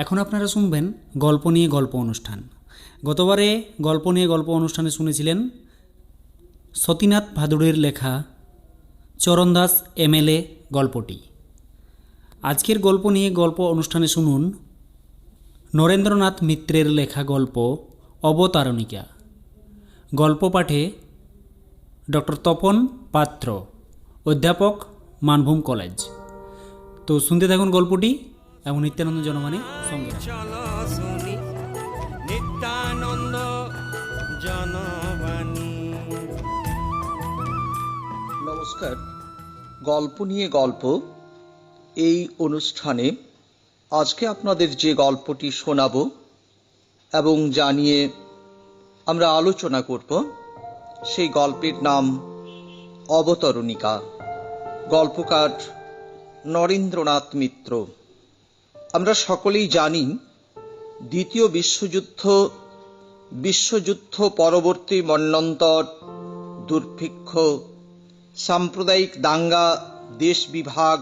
এখন আপনারা শুনবেন গল্প নিয়ে গল্প অনুষ্ঠান। গতবারে গল্প নিয়ে গল্প অনুষ্ঠানে শুনেছিলেন সতীনাথ ভাদুড়ির লেখা চরণদাস এমএলএ গল্পটি। আজকের গল্প নিয়ে গল্প অনুষ্ঠানে শুনুন নরেন্দ্রনাথ মিত্রের লেখা গল্প অবতারণিকা। গল্প পাঠে ডক্টর তপন পাত্র, অধ্যাপক মানভূম কলেজ। তো শুনতে থাকুন গল্পটি এবং নিত্যানন্দ জনমানে সঙ্গে। চলো শুনি নিত্যানন্দ জনবাণী। নমস্কার। গল্প নিয়ে গল্প এই অনুষ্ঠানে আজকে আপনাদের যে গল্পটি শোনাব এবং জানিয়ে আমরা আলোচনা করব সেই গল্পের নাম অবতরণিকা। গল্পকার নরেন্দ্রনাথ মিত্র। আমরা সকলেই জানি দ্বিতীয় বিশ্বযুদ্ধ পরবর্তী মন্বন্তর, দুর্ভিক্ষ, সাম্প্রদায়িক দাঙ্গা, দেশ বিভাগ,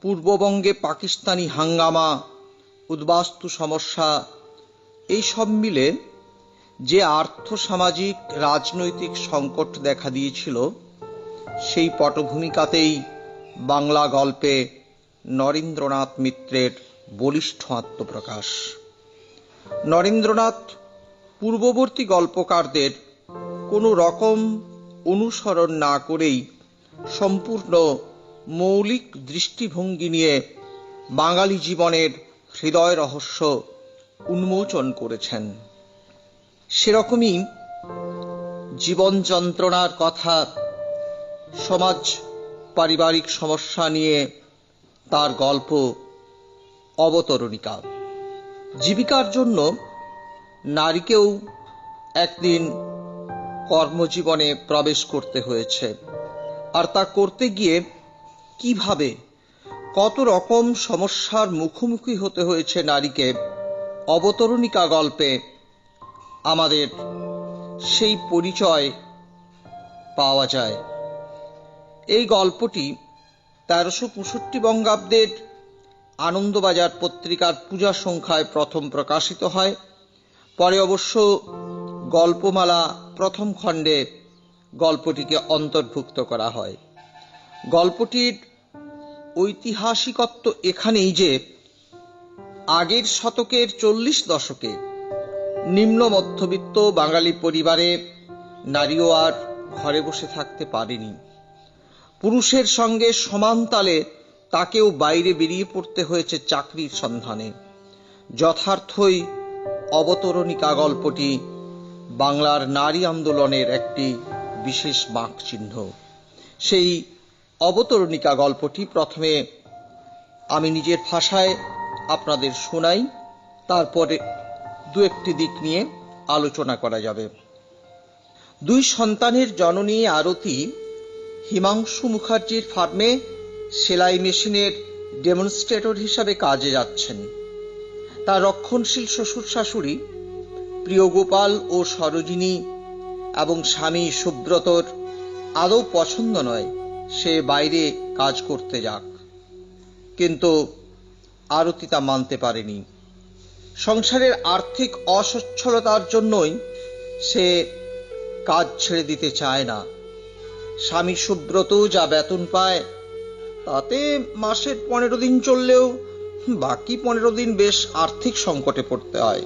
পূর্ববঙ্গে পাকিস্তানি হাঙ্গামা, উদ্বাস্তু সমস্যা, এই সব মিলে যে আর্থসামাজিক রাজনৈতিক সংকট দেখা দিয়েছিল, সেই পটভূমিকাতেই বাংলা গল্পে নরেন্দ্রনাথ মিত্রের বলিষ্ঠ আত্মপ্রকাশ। নরেন্দ্রনাথ পূর্ববর্তী গল্পকারদের কোনো রকম অনুসরণ না করেই সম্পূর্ণ মৌলিক দৃষ্টিভঙ্গি নিয়ে বাঙালি জীবনের হৃদয় রহস্য উন্মোচন করেছেন। সেরকমই জীবন যন্ত্রণার কথা, সমাজ পারিবারিক সমস্যা নিয়ে তার গল্প অবতরণিকা। জীবিকার জন্য নারীকেও একদিন কর্মজীবনে প্রবেশ করতে হয়েছে, আর তা করতে গিয়ে কিভাবে কত রকম সমস্যার মুখোমুখি হতে হয়েছে নারীকে, অবতরণিকা গল্পে আমাদের সেই পরিচয় পাওয়া যায়। এই গল্পটি 1365 বঙ্গাব্দের আনন্দবাজার পত্রিকার পূজা সংখ্যায় প্রথম প্রকাশিত হয়। পরে অবশ্য গল্পমালা প্রথম খণ্ডে গল্পটিকে অন্তর্ভুক্ত করা হয়। গল্পটির ঐতিহাসিকত্ব এখানেই যে আগের শতকের 40 দশকে নিম্ন মধ্যবিত্ত বাঙালি পরিবারে নারীও আর ঘরে বসে থাকতে পারেনি। পুরুষের সঙ্গে সমান তালে তাকেও বাইরে বেরিয়ে পড়তে হয়েছে চাকরির সন্ধানে। যথার্থই অবতরণিকা গল্পটি বাংলার নারী আন্দোলনের একটি বিশেষ বাঁক চিহ্ন। সেই অবতরণিকা গল্পটি প্রথমে আমি নিজের ভাষায় আপনাদের শোনাই, তারপরে দু একটি দিক নিয়ে আলোচনা করা যাবে। 2 সন্তানের জননী আরতি হিমাংশু মুখার্জির ফার্মে সেলাই মেশিনের ডেমনস্ট্রেটর হিসাবে কাজে যাচ্ছেন। তার রক্ষণশীল শ্বশুর শাশুড়ি প্রিয়গোপাল ও সরোজিনী এবং স্বামী সুব্রতর আদৌ পছন্দ নয় সে বাইরে কাজ করতে যাক, কিন্তু আরতি তা মানতে পারেনি। সংসারের আর্থিক অসচ্ছলতার জন্যই সে কাজ ছেড়ে দিতে চায় না। স্বামী সুব্রত যা বেতন পায় তাতে মাসের 15 দিন চললেও বাকি 15 দিন বেশ আর্থিক সংকটে পড়তে হয়।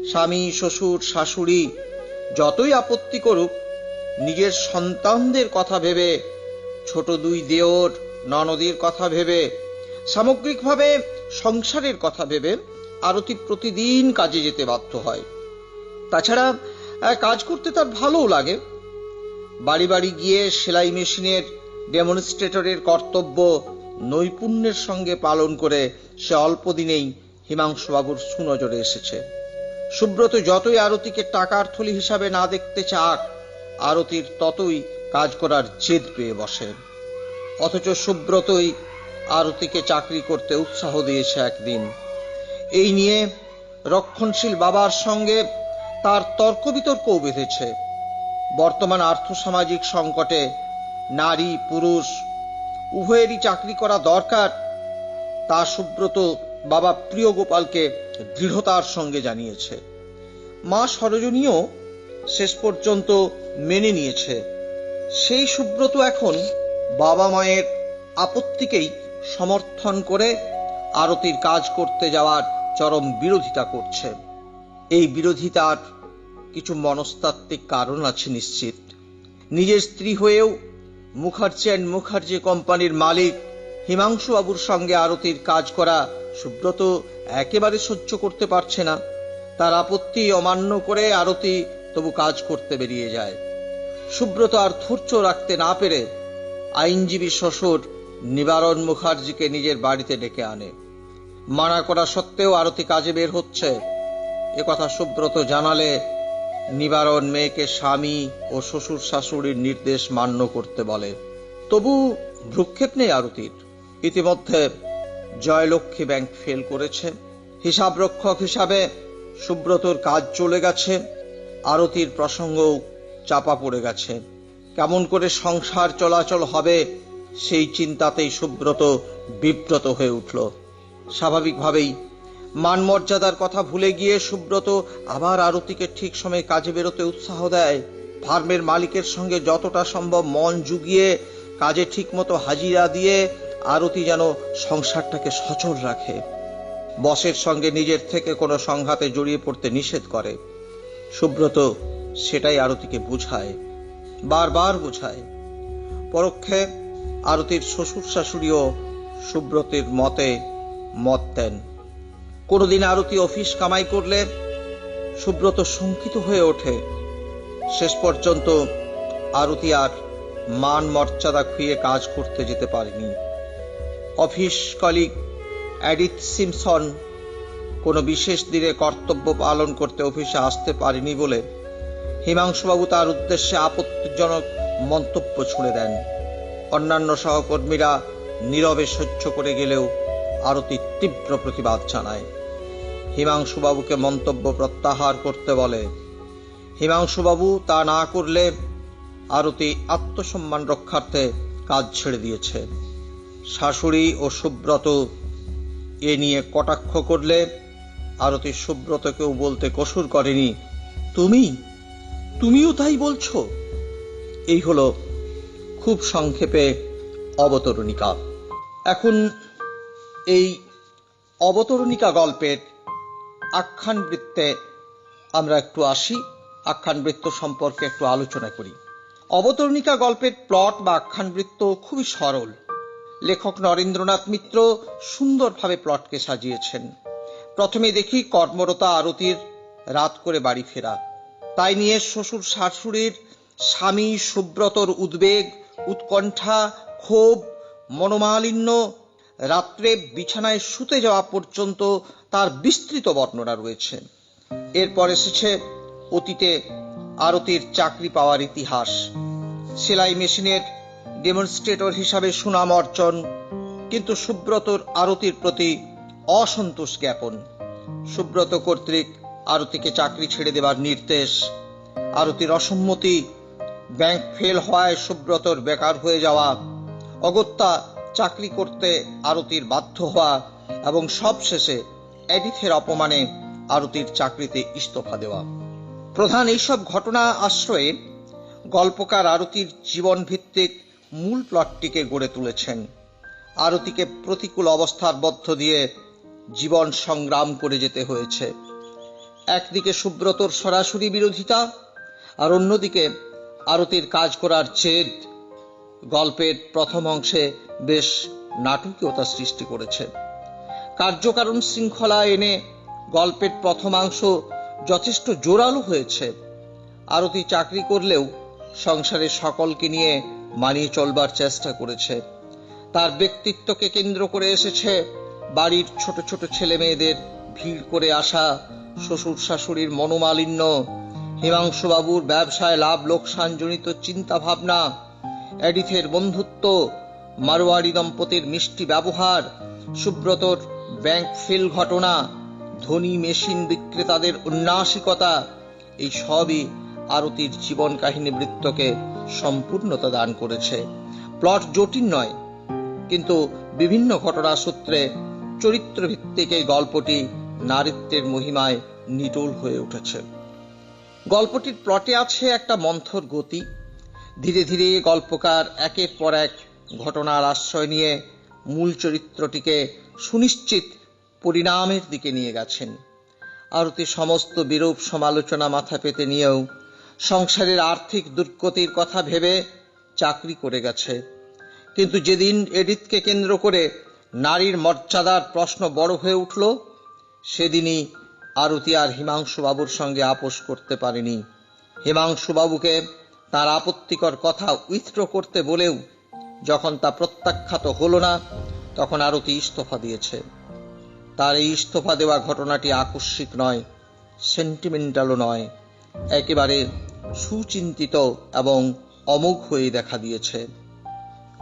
স্বামী, শ্বশুর, শাশুড়ি যতই আপত্তি করুক, নিজের সন্তানদের কথা ভেবে, ছোট 2 দেওর ননদের কথা ভেবে, সামগ্রিকভাবে সংসারের কথা ভেবে আরতি প্রতিদিন কাজে যেতে বাধ্য হয়। তাছাড়া কাজ করতে তার ভালোও লাগে। বাড়ি বাড়ি গিয়ে সেলাই মেশিনের ডেমনস্ট্রেটরের কর্তব্য নৈপুণ্যের সঙ্গে পালন করে সে অল্প দিনেই হিমাংশুবাবুর সুনজরে এসেছে। সুব্রত যতই আরতিকে টাকার থলি হিসাবে না দেখতে চাক, আরতির ততই কাজ করার জেদ পেয়ে বসে। অথচ সুব্রতই আরতিকে চাকরি করতে উৎসাহ দিয়েছে একদিন। এই নিয়ে রক্ষণশীল বাবার সঙ্গে তার তর্ক বিতর্কও বেঁধেছে। বর্তমান আর্থসামাজিক সংকটে নারী পুরুষ উভয়েরই চাকরি করা দরকার, তা সুব্রত বাবা প্রিয় গোপালকে দৃঢ়তার সঙ্গে জানিয়েছে। মা সরোজিনীও শেষ পর্যন্ত মেনে নিয়েছে। সেই সুব্রত এখন বাবা মায়ের আপত্তিকেই সমর্থন করে আরতির কাজ করতে যাওয়ার চরম বিরোধিতা করছে। এই বিরোধিতার কিছু মনস্তাত্ত্বিক কারণ আছে নিশ্চিত। নিজের স্ত্রী হয়েও মুখার্জি অ্যান্ড মুখার্জি কোম্পানির মালিক হিমাংশু বাবুর সঙ্গে আরতির কাজ করা সুব্রত একেবারে সহ্য করতে পারছে না। তার আপত্তি অমান্য করে আরতি তবু কাজ করতে বেরিয়ে যায়। সুব্রত আর ধৈর্য রাখতে না পেরে আইনজীবী শ্বশুর নিবারণ মুখার্জিকে নিজের বাড়িতে ডেকে আনে। মানা করা সত্ত্বেও আরতি কাজে বের হচ্ছে একথা সুব্রত জানালে নিবারণ মেয়েকে স্বামী ও শ্বশুর শাশুড়ির নির্দেশ মান্য করতে বলে। তবু ভ্রুক্ষেপ নেই আরতির। ইতিমধ্যে জয়লক্ষ্মী ব্যাংক ফেল করেছে। হিসাব রক্ষক হিসাবে সুব্রতর কাজ চলে গেছে। আরতির প্রসঙ্গও চাপা পড়ে গেছে। কেমন করে সংসার চলাচল হবে সেই চিন্তাতেই সুব্রত বিব্রত হয়ে উঠল। স্বাভাবিকভাবেই মান মর্যাদার কথা ভুলে গিয়ে সুব্রত আবার আরতিকে ঠিক সময়ে কাজে বেরোতে উৎসাহ দেয়। ফার্মের মালিকের সঙ্গে যতটা সম্ভব মন জুগিয়ে কাজে ঠিক মতো হাজিরা দিয়ে আরতি যেন সংসারটাকে সচল রাখে। বসের সঙ্গে নিজের থেকে কোনো সংঘাতে জড়িয়ে পড়তে নিষেধ করে। সুব্রত সেটাই আরতিকে বুঝায়, বারবার বুঝায়। পরোক্ষে আরতির শ্বশুর শাশুড়িও সুব্রতের মতে মত দেন। কোনোদিন আরতি অফিস কামাই করলে সুব্রত শঙ্কিত হয়ে ওঠে। শেষ পর্যন্ত আরতি আর মান মর্যাদা খুইয়ে কাজ করতে যেতে পারেনি। অফিস কলিগ এডিথ সিমসন কোনো বিশেষ দিনে কর্তব্য পালন করতে অফিসে আসতে পারেনি বলে হিমাংশুবাবু তার উদ্দেশ্যে আপত্তিজনক মন্তব্য ছুঁড়ে দেন। অন্যান্য সহকর্মীরা নীরবে সহ্য করে গেলেও আরতি তীব্র প্রতিবাদ জানায়। হিমাংশুবাবুকে মন্তব্য প্রত্যাহার করতে বলে। হিমাংশুবাবু তা না করলে আরতি আত্মসম্মান রক্ষার্থে কাজ ছেড়ে দিয়েছে। শাশুড়ি ও সুব্রত এ নিয়ে কটাক্ষ করলে আরতি সুব্রতকেও বলতে কসুর করেনি, তুমিও তাই বলছো। এই হলো খুব সংক্ষেপে অবতরণিকা। এখন এই অবতরণিকা গল্পের আখ্যানবৃত্তে আমরা একটু আসি, আখ্যানবৃত্ত সম্পর্কে একটু আলোচনা করি। অবতরণিকা গল্পের প্লট বা আখ্যানবৃত্ত খুবই সরল। লেখক নরেন্দ্রনাথ মিত্র সুন্দরভাবে প্লটকে সাজিয়েছেন। প্রথমে দেখি কর্মরতা আরতির রাত করে বাড়ি ফেরা। তাই নিয়ে শ্বশুর শাশুড়ির স্বামী সুব্রতর উদ্বেগ, উৎকণ্ঠা, ক্ষোভ, মনোমালিন্য, রাত্রে বিছানায় শুতে যাওয়া পর্যন্ত তার বিস্তৃত বর্ণনা রয়েছে। এরপর এসেছে অতীতে আরতির চাকরি পাওয়ার ইতিহাস, সেলাই মেশিনের ডেমনস্ট্রেটর হিসাবে সুনাম অর্জন, কিন্তু সুব্রতর আরতির প্রতি অসন্তোষ জ্ঞাপন, সুব্রত কর্তৃক আরতিকে চাকরি ছেড়ে দেবার নির্দেশ, আরতির অসম্মতি, ব্যাংক ফেল হওয়ায় সুব্রতর বেকার হয়ে যাওয়া, অগত্যা চাকরি করতে আরতির বাধ্য হওয়া এবং সবশেষে এডিথের অপমানে আরতির চাকরিতে ইস্তফা দেওয়া। প্রধান এইসব ঘটনা আশ্রয়ে গল্পকার আরতির জীবন ভিত্তিক মূল প্লটটিকে গড়ে তুলেছেন। আরতিকে প্রতিকূল অবস্থার মধ্য দিয়ে জীবন সংগ্রাম করে যেতে হয়েছে। একদিকে সুব্রতর সরাসরি বিরোধিতা, আর অন্যদিকে আরতির কাজ করার জেদ গল্পের প্রথম অংশে বেশ নাটকীয়তা সৃষ্টি করেছে। কার্যকারণ শৃঙ্খলা এনে গল্পের প্রথমাংশ যথেষ্ট জোরালো হয়েছে। আরতি চাকরি করলেও সংসারের সকলকে নিয়ে মানিয়ে চলবার চেষ্টা করেছে। তার ব্যক্তিত্বকে কেন্দ্র করে এসেছে বাড়ির ছোট ছোট ছেলে মেয়েদের ভিড় করে আসা, শ্বশুর শাশুড়ির মনোমালিন্য, হিমাংশুবাবুর ব্যবসায় লাভ লোকসান জনিত চিন্তা ভাবনা, এডিথের বন্ধুত্ব, মারোয়াড়ি দম্পতির মিষ্টি ব্যবহার, সুব্রতর ব্যাংক ফেল ঘটনা, ধনী মেশিন বিক্রেতাদের উন্নাসিকতা, এই সবই আরতির জীবন কাহিনী বৃত্তকে সম্পূর্ণতা দান করেছে। প্লট জটিল নয়, কিন্তু বিভিন্ন ঘটনা সূত্রে চরিত্রভিত্তিক এই গল্পটি নারীত্বের মহিমায় নিটোল হয়ে উঠেছে। গল্পটির প্লটে আছে একটা মন্থর গতি। ধীরে ধীরে গল্পকার একের পর এক ঘটনার আশ্রয় নিয়ে মূল চরিত্রটিকে সুনিশ্চিত পরিণামের দিকে নিয়ে গেছেন। আরতি সমস্ত বিরূপ সমালোচনা মাথা পেতে নিয়েও সংসারের আর্থিক দুর্গতির কথা ভেবে চাকরি করে গেছে। কিন্তু যেদিন এডিথকে কেন্দ্র করে নারীর মর্যাদার প্রশ্ন বড় হয়ে উঠল, সেদিনই আরতি আর হিমাংশুবাবুর সঙ্গে আপোষ করতে পারেনি। হিমাংশুবাবুকে তার আপত্তিকর কথা উইথড্র করতে বলেও যখন তা প্রত্যাখ্যাত হলো না, তখন আরতি ইস্তফা দিয়েছে। তার এই ইস্তফা দেওয়া ঘটনাটি আকস্মিক নয়, সেন্টিমেন্টালও নয়, একেবারে সুচিন্তিত এবং অমোঘ হয়ে দেখা দিয়েছে।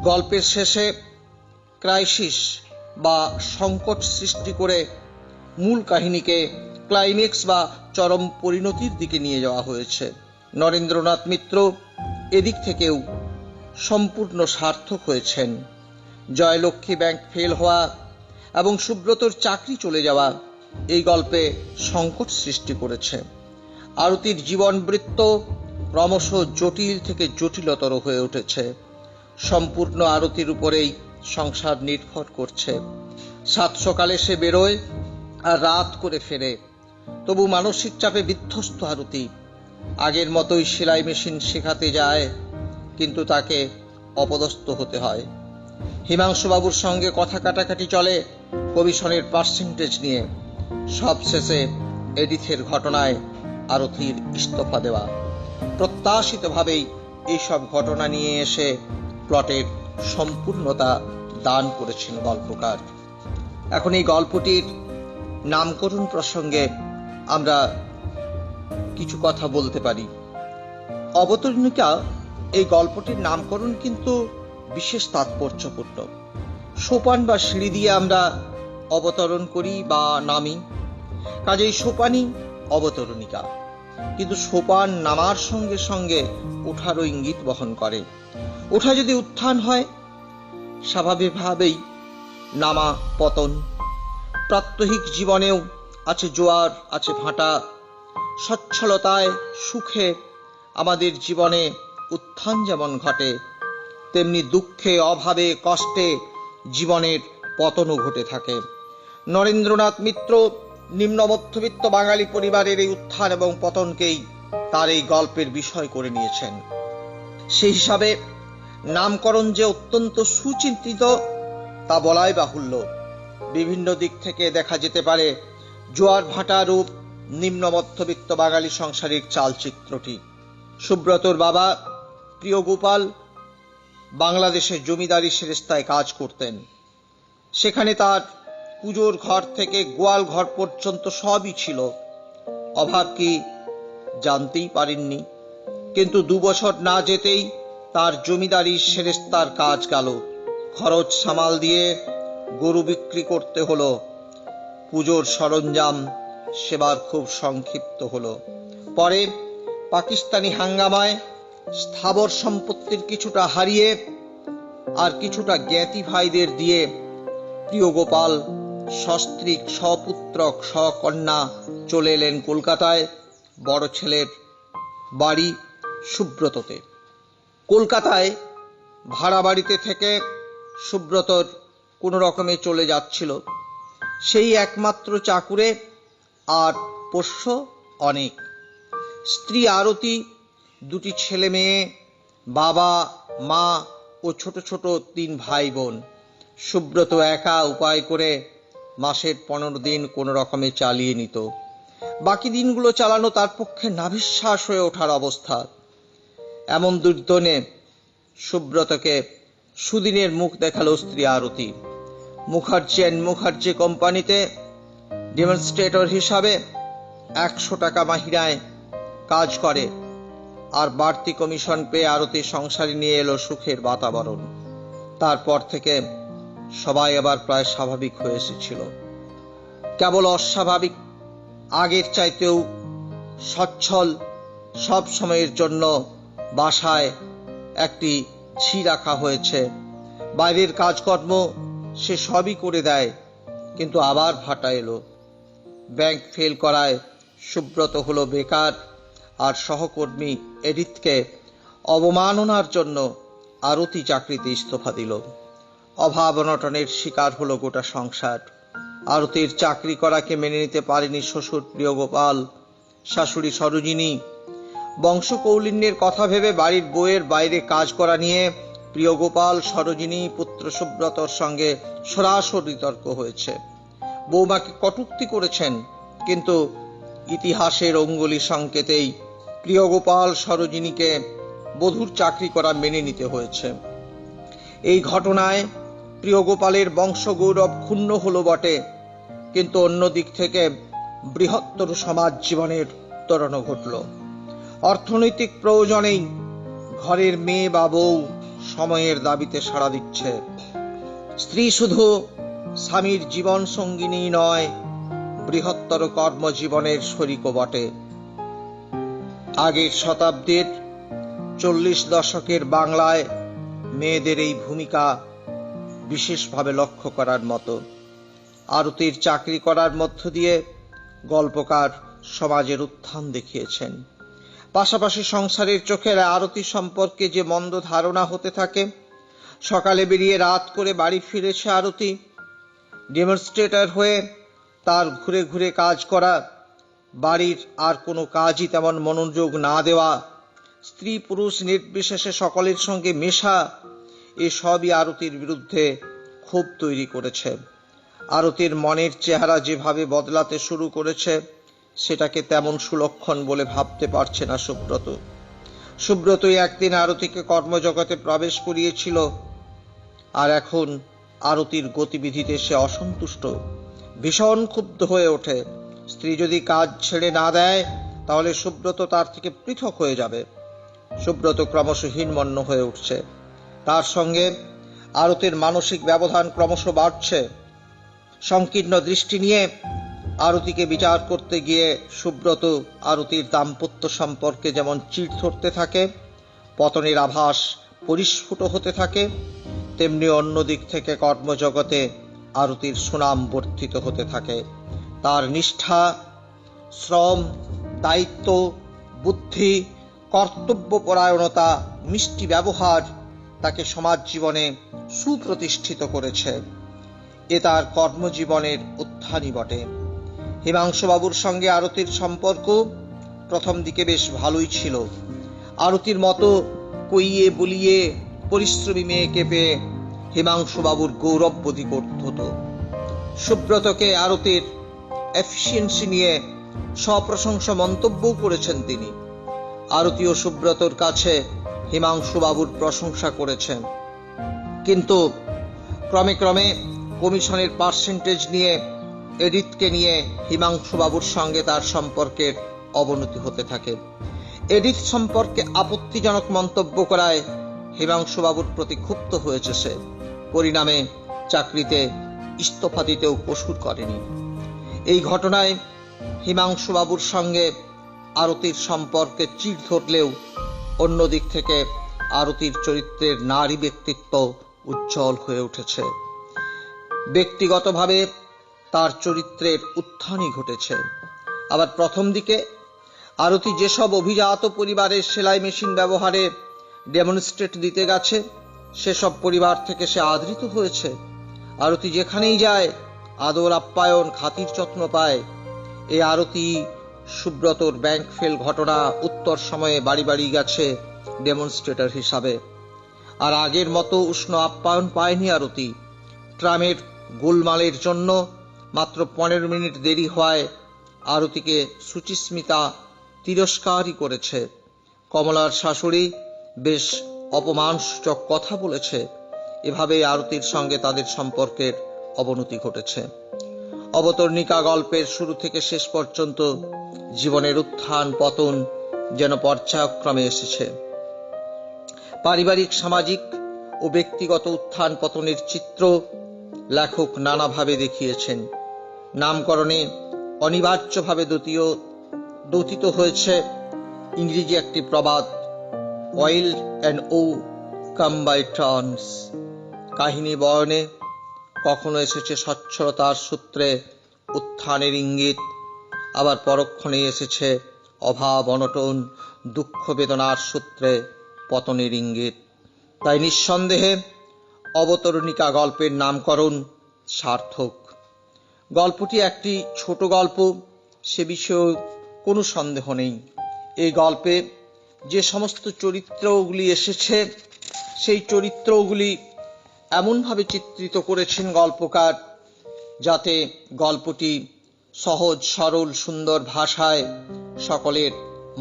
গল্পের শেষে ক্রাইসিস বা সংকট সৃষ্টি করে মূল কাহিনীকে ক্লাইম্যাক্স বা চরম পরিণতির দিকে নিয়ে যাওয়া হয়েছে। নরেন্দ্রনাথ মিত্র এদিক থেকেও সম্পূর্ণ সার্থক হয়েছেন। জয়লক্ষ্মী ব্যাংক ফেল হওয়া এবং সুব্রতর চাকরি চলে যাওয়া এই গল্পে সংকট সৃষ্টি করেছে। আরতির জীবন বৃত্ত ক্রমশ জটিল থেকে জটিলতর হয়ে উঠেছে। সম্পূর্ণ আরতির উপরেই সংসার নির্ভর করছে। সাত সকালে সে বেরোয় আর রাত করে ফেরে, তবু মানসিক চাপে বিধ্বস্ত আরতি। আগের মতোই সেলাই মেশিন শেখাতে যায়, কিন্তু তাকে অপদস্থ হতে হয়। হিমাংশুবাবুর সঙ্গে কথা কাটাকাটি চলে কমিশনের পার্সেন্টেজ নিয়ে। সবশেষে এডিথের ঘটনায় আরতির ইস্তফা দেওয়া। প্রত্যাশিতভাবেই এইসব ঘটনা নিয়ে এসে প্লটের সম্পূর্ণতা দান করেছেন গল্পকার। এখন এই গল্পটির নামকরণ প্রসঙ্গে আমরা কিছু কথা বলতে পারি। অবতরণিকা এই গল্পটির নামকরণ কিন্তু বিশেষ তাৎপর্যপূর্ণ। সোপান বা সিঁড়ি দিয়ে আমরা অবতরণ করি বা নামি, কাজেই সোপানই অবতরণিকা। কিন্তু সোপান নামার সঙ্গে সঙ্গে ওঠারও ইঙ্গিত বহন করে। ওঠা যদি উত্থান হয়, স্বাভাবিকভাবেই নামা পতন। প্রাত্যহিক জীবনেও আছে জোয়ার, আছে ভাটা। সচ্ছলতায়, সুখে আমাদের জীবনে উত্থান যেমন ঘটে, তেমনি দুঃখে, অভাবে, কষ্টে জীবনের পতনও ঘটে থাকে। নরেন্দ্রনাথ মিত্র নিম্ন মধ্যবিত্ত বাঙালি পরিবারের এই উত্থান এবং পতনকেই তার এই গল্পের বিষয় করে নিয়েছেন। সেই হিসাবে নামকরণ যে অত্যন্ত সুচিন্তিত তা বলাই বাহুল্য। বিভিন্ন দিক থেকে দেখা যেতে পারে জোয়ার ভাটা রূপ নিম্ন মধ্যবিত্ত বাঙালি সংসারিক চালচিত্রটি। সুব্রতর বাবা প্রিয় গোপাল বাংলাদেশের জমিদারি সেরেস্তায় কাজ করতেন। সেখানে তার পুজোর ঘর থেকে গোয়াল ঘর পর্যন্ত সবই ছিল। অভাব কি জানতেই পারেননি, কিন্তু 2 বছর না যেতেই তার জমিদারি সেরেস্তার কাজ গেল। খরচ সামাল দিয়ে গরু বিক্রি করতে হলো। পুজোর সরঞ্জাম সেবার খুব সংক্ষিপ্ত হলো। পরে পাকিস্তানি হাঙ্গামায় স্থাবর সম্পত্তির কিছুটা হারিয়ে আর কিছুটা জ্ঞাতি ভাইদের দিয়ে প্রিয় গোপাল সস্ত্রী সপুত্রক সকন্যা চলে এলেন কলকাতায়, বড় ছেলের বাড়ি সুব্রততে। কলকাতায় ভাড়া বাড়িতে থেকে সুব্রতর কোনো রকমে চলে যাচ্ছিল। সেই একমাত্র চাকুরে আর পোষ্য অনেক। স্ত্রী আরতি, 2টি ছেলে মেয়ে, বাবা মা ও ছোট ছোট 3 ভাই বোন। সুব্রত একা উপায় করে মাসের 15 দিন কোনো রকমে চালিয়ে নিত। বাকি দিনগুলো চালানো তার পক্ষে নাভিশ্বাস হয়ে ওঠার অবস্থা। এমন দুর্দিনে সুব্রতকে সুদিনের মুখ দেখালো স্ত্রী আরতি। মুখার্জি অ্যান্ড মুখার্জি কোম্পানিতে ডেমনস্ট্রেটর হিসাবে 100 টাকা মাহিনায় কাজ করে, আর বাড়তি কমিশন পেয়ে আরতি সংসারে নিয়ে এলো সুখের বাতাবরণ। তারপর থেকে সবাই আবার প্রায় স্বাভাবিক হয়ে এসেছিল। কেবল অস্বাভাবিক, আগের চাইতেও সচ্ছল। সব সময়ের জন্য বাসায় একটি ঝি রাখা হয়েছে। বাইরের কাজকর্ম সে সবই করে দেয়। কিন্তু আবার ভাটা এলো। ব্যাংক ফেল করায় সুব্রত হলো বেকার, আর সহকর্মী এডিথকে অবমাননার জন্য আরতি চাকরিতে ইস্তফা দিল। অভাব অনটনের শিকার হলো গোটা সংসার। আরতির চাকরি করাকে মেনে নিতে পারেনি শ্বশুর প্রিয়গোপাল, শাশুড়ি সরোজিনী। বংশকৌলিন্যের কথা ভেবে বাড়ির বউয়ের বাইরে কাজ করা নিয়ে প্রিয়গোপাল, সরোজিনী, পুত্র সুব্রতর সঙ্গে সরাসরি তর্ক হয়েছে। বৌমাকে কটূক্তি করেছেন, কিন্তু ইতিহাসের অঙ্গুলি সংকেতেই প্রিয়গোপাল সরোজিনীকে বধূর চাকরি করা মেনে নিতে হয়েছে। এই ঘটনায় প্রিয়গোপালের বংশগৌরব ক্ষুণ্ণ হলো বটে, কিন্তু অন্য দিক থেকে বৃহত্তর সমাজ জীবনের উত্তরণ ঘটল। অর্থনৈতিক প্রয়োজনেই ঘরের মেয়ে বা বউ সময়ের দাবিতে সাড়া দিচ্ছে। স্ত্রী শুধু স্বামীর জীবন সঙ্গিনী নয়, বৃহত্তর কর্মজীবনের শরিকও বটে। আগের শতাব্দীর 40 দশকের বাংলায় মেয়েদের এই ভূমিকা বিশেষভাবে লক্ষ্য করার মতো। আরতির চাকরি করার মধ্য দিয়ে গল্পকার সমাজের উত্থান দেখিয়েছেন। পাশাপাশি সংসারের চোখের আরতি সম্পর্কে যে মন্দ ধারণা হতে থাকে। সকালে বেরিয়ে রাত করে বাড়ি ফিরেছে আরতি, ডেমনস্ট্রেটর হয়ে তার ঘুরে ঘুরে কাজ করা, বাড়ির আর কোনো কাজই তেমন মনোযোগ না দেওয়া, স্ত্রী পুরুষ নির্বিশেষে সকলের সঙ্গে মেশা, এসবই আরতির বিরুদ্ধে ক্ষোভ তৈরি করেছে। আরতির মনের চেহারা যেভাবে বদলাতে শুরু করেছে, সেটাকে তেমন সুলক্ষণ বলে ভাবতে পারছে না সুব্রত। সুব্রতই একদিন আরতিকে কর্মজগতে প্রবেশ করিয়েছিল, আর এখন আরতির গতিবিধিতে সে অসন্তুষ্ট, ভীষণ ক্ষুব্ধ হয়ে ওঠে। স্ত্রী যদি কাজ ছেড়ে না দেয়, তাহলে সুব্রত তার থেকে পৃথক হয়ে যাবে। সুব্রত ক্রমশ হীনমন্য হয়ে উঠছে। তার সঙ্গে আরতির মানসিক ব্যবধান ক্রমশ বাড়ছে। সংকীর্ণ দৃষ্টি নিয়ে আরতিকে বিচার করতে গিয়ে সুব্রত আরতির দাম্পত্য সম্পর্কে যেমন চিড় ধরতে থাকে, পতনের আভাস পরিস্ফুট হতে থাকে, তেমনি অন্য দিক থেকে কর্মজগতে আরতির সুনাম বর্ধিত হতে থাকে। তার নিষ্ঠা, শ্রম, দায়িত্ব, বুদ্ধি, কর্তব্যপরায়ণতা, মিষ্টি ব্যবহার তাকে সমাজ জীবনে সুপ্রতিষ্ঠিত করেছে। এ তার কর্মজীবনের উত্থানই বটে। হিমাংশুবাবুর সঙ্গে আরতির সম্পর্ক প্রথম দিকে বেশ ভালোই ছিল। আরতির মতো কইয়ে বলিয়ে পরিশ্রমী মেয়েকে পেয়ে হিমাংশুবাবুর গৌরব বোধ হতো। সুব্রতকে আরতির এফিসিয়েন্সি নিয়ে সপ্রশংসা মন্তব্যও করেছেন তিনি। আরতি ও সুব্রতর কাছে হিমাংশুবাবুর প্রশংসা করেছেন, কিন্তু ক্রমে ক্রমে কমিশনের পার্সেন্টেজ নিয়ে, এডিথকে নিয়ে হিমাংশুবাবুর সঙ্গে তার সম্পর্কের অবনতি হতে থাকে। এডিথ সম্পর্কে আপত্তিজনক মন্তব্য করায় হিমাংশুবাবুর প্রতি ক্ষুব্ধ হয়েছে সে। পরিণামে চাকরিতে ইস্তফা দিতেও কসুর করেনি। এই ঘটনায় হিমাংশুবাবুর সঙ্গে আরতির সম্পর্কে চিড় ধরলেও অন্য দিক থেকে আরতির চরিত্রের নারী ব্যক্তিত্ব উজ্জ্বল হয়ে উঠেছে। ব্যক্তিগতভাবে তার চরিত্রের উত্থানই ঘটেছে। আবার প্রথম দিকে আরতি যেসব অভিজাত পরিবারের সেলাই মেশিন ব্যবহারে ডেমনস্ট্রেট দিতে গেছে, সেসব পরিবার থেকে সে আদৃত হয়েছে। আরতি যেখানেই যায় আদর আপ্যায়ন, খাতির যত্ন পায়। এই আরতি সুব্রতর ব্যাংক ফেল ঘটনা উত্তর সময়ে বাড়ি বাড়ি গেছে ডেমনস্ট্রেটর হিসাবে। আর আগের মতো উষ্ণ আপ্যায়ন পায়নি আরতি। ট্রামের গোলমালের জন্য মাত্র 15 মিনিট দেরি হওয়ায় আরতিকে সুচিস্মিতা তিরস্কারই করেছে। কমলার শাশুড়ি বেশ অপমানসূচক কথা বলেছে। এভাবেই আরতির সঙ্গে তাদের সম্পর্কের অবনতি ঘটেছে। অবতরণিকা গল্পের শুরু থেকে শেষ পর্যন্ত জীবনের উত্থান পতন যেন পর্যায়ক্রমে এসেছে। পারিবারিক, সামাজিক ও ব্যক্তিগত উত্থান পতনের চিত্র লেখক নানাভাবে দেখিয়েছেন। নামকরণে অনিবার্যভাবে দ্যোতিত হয়েছে ইংরেজি একটি প্রবাদ, weal and woe come by turns. কাহিনী বয়নে কখনো এসেছে সচ্ছলতার সূত্রে উত্থানের ইঙ্গিত, আবার পরক্ষণে এসেছে অভাব অনটন দুঃখ বেদনার সূত্রে পতনের ইঙ্গিত। তাই নিঃসন্দেহে অবতরণিকা গল্পের নামকরণ সার্থক। গল্পটি একটি ছোট গল্প, সে বিষয়েও কোনো সন্দেহ নেই। এই গল্পে যে সমস্ত চরিত্রগুলি এসেছে সেই চরিত্রগুলি এমনভাবে চিত্রিত করেছেন গল্পকার যাতে গল্পটি সহজ সরল সুন্দর ভাষায় সকলের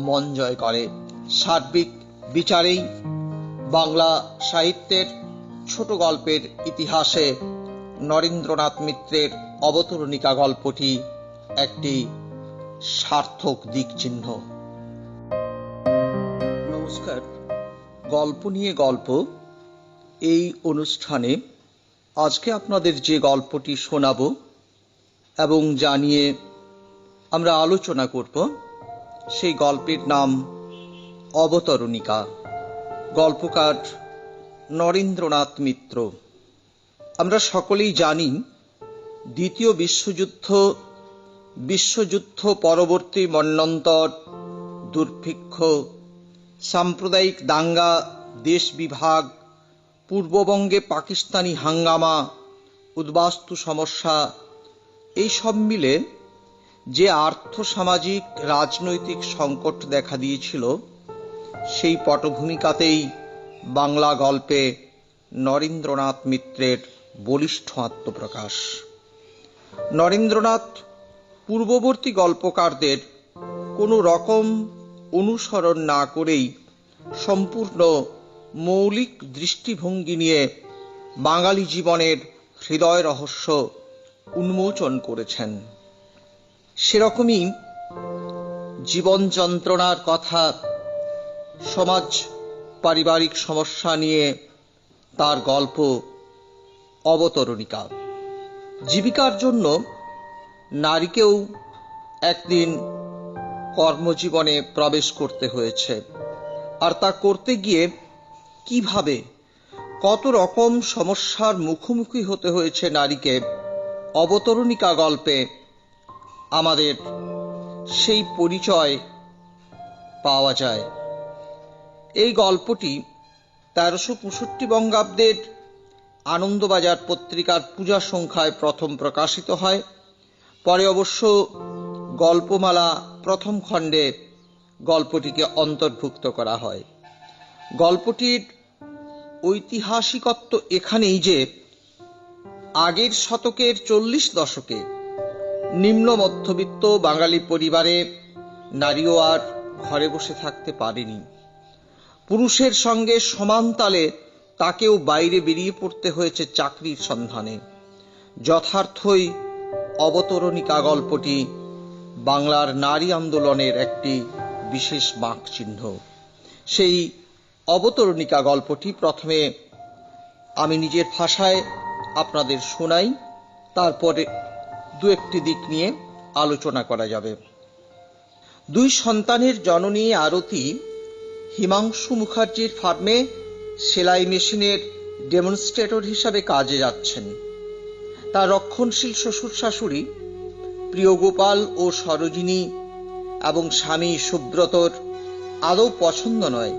মন জয় করে। সার্বিক বিচারেই বাংলা সাহিত্যের ছোট গল্পের ইতিহাসে নরেন্দ্রনাথ মিত্রের অবতরণিকা গল্পটি একটি সার্থক দিক চিহ্ন। নমস্কার, গল্প নিয়ে গল্প এই অনুষ্ঠানে আজকে আপনাদের যে গল্পটি শোনাব এবং জানিয়ে আমরা আলোচনা করব সেই গল্পের নাম অবতরণিকা। গল্পকার নরেন্দ্রনাথ মিত্র। আমরা সকলেই জানি দ্বিতীয় বিশ্বযুদ্ধ পরবর্তী মন্বন্তর, দুর্ভিক্ষ, সাম্প্রদায়িক দাঙ্গা, দেশ বিভাগ, পূর্ববঙ্গে পাকিস্তানি হাঙ্গামা, উদ্বাস্তু সমস্যা, এই সব মিলে যে আর্থসামাজিক রাজনৈতিক সংকট দেখা দিয়েছিল সেই পটভূমিকাতেই বাংলা গল্পে নরেন্দ্রনাথ মিত্রের বলিষ্ঠ আত্মপ্রকাশ। নরেন্দ্রনাথ পূর্ববর্তী গল্পকারদের কোনো রকম অনুসরণ না করেই সম্পূর্ণ মৌলিক দৃষ্টিভঙ্গি নিয়ে বাঙালি জীবনের হৃদয় রহস্য উন্মোচন করেছেন। সেরকমই জীবন যন্ত্রণার কথা, সমাজ পারিবারিক সমস্যা নিয়ে তার গল্প অবতরণিকা। জীবিকার জন্য নারীকেও একদিন কর্মজীবনে প্রবেশ করতে হয়েছে, আর তা করতে গিয়ে কিভাবে কত রকম সমস্যার মুখোমুখি হতে হয়েছে নারীকে অবতরণিকা গল্পে আমাদের সেই পরিচয় পাওয়া যায়। এই গল্পটি 1365 বঙ্গাব্দের আনন্দবাজার পত্রিকার পূজা সংখ্যায় প্রথম প্রকাশিত হয়। পরে অবশ্য গল্পমালা প্রথম খণ্ডে গল্পটিকে অন্তর্ভুক্ত করা হয়। গল্পটির ঐতিহাসিকত্ব এখানেই যে আগের শতকের 40 দশকে নিম্ন মধ্যবিত্ত বাঙালি পরিবারে নারীও আর ঘরে বসে থাকতে পারেনি। পুরুষের সঙ্গে সমান তালে তাকেও বাইরে বেরিয়ে পড়তে হয়েছে চাকরির সন্ধানে। যথার্থই অবতরণিকা গল্পটি বাংলার নারী আন্দোলনের একটি বিশেষ বাঁক চিহ্ন। সেই অবতরণিকা গল্পটি প্রথমে আমি নিজের ভাষায় আপনাদের শোনাই, তারপরে দু একটি দিক নিয়ে আলোচনা করা যাবে। 2 সন্তানের জননী আরতি হিমাংশু মুখার্জির ফার্মে সেলাই মেশিনের ডেমনস্ট্রেটর হিসাবে কাজে যাচ্ছেন। তার রক্ষণশীল শ্বশুর শাশুড়ি প্রিয়গোপাল ও সরোজিনী এবং স্বামী সুব্রতর আদৌ পছন্দ নয়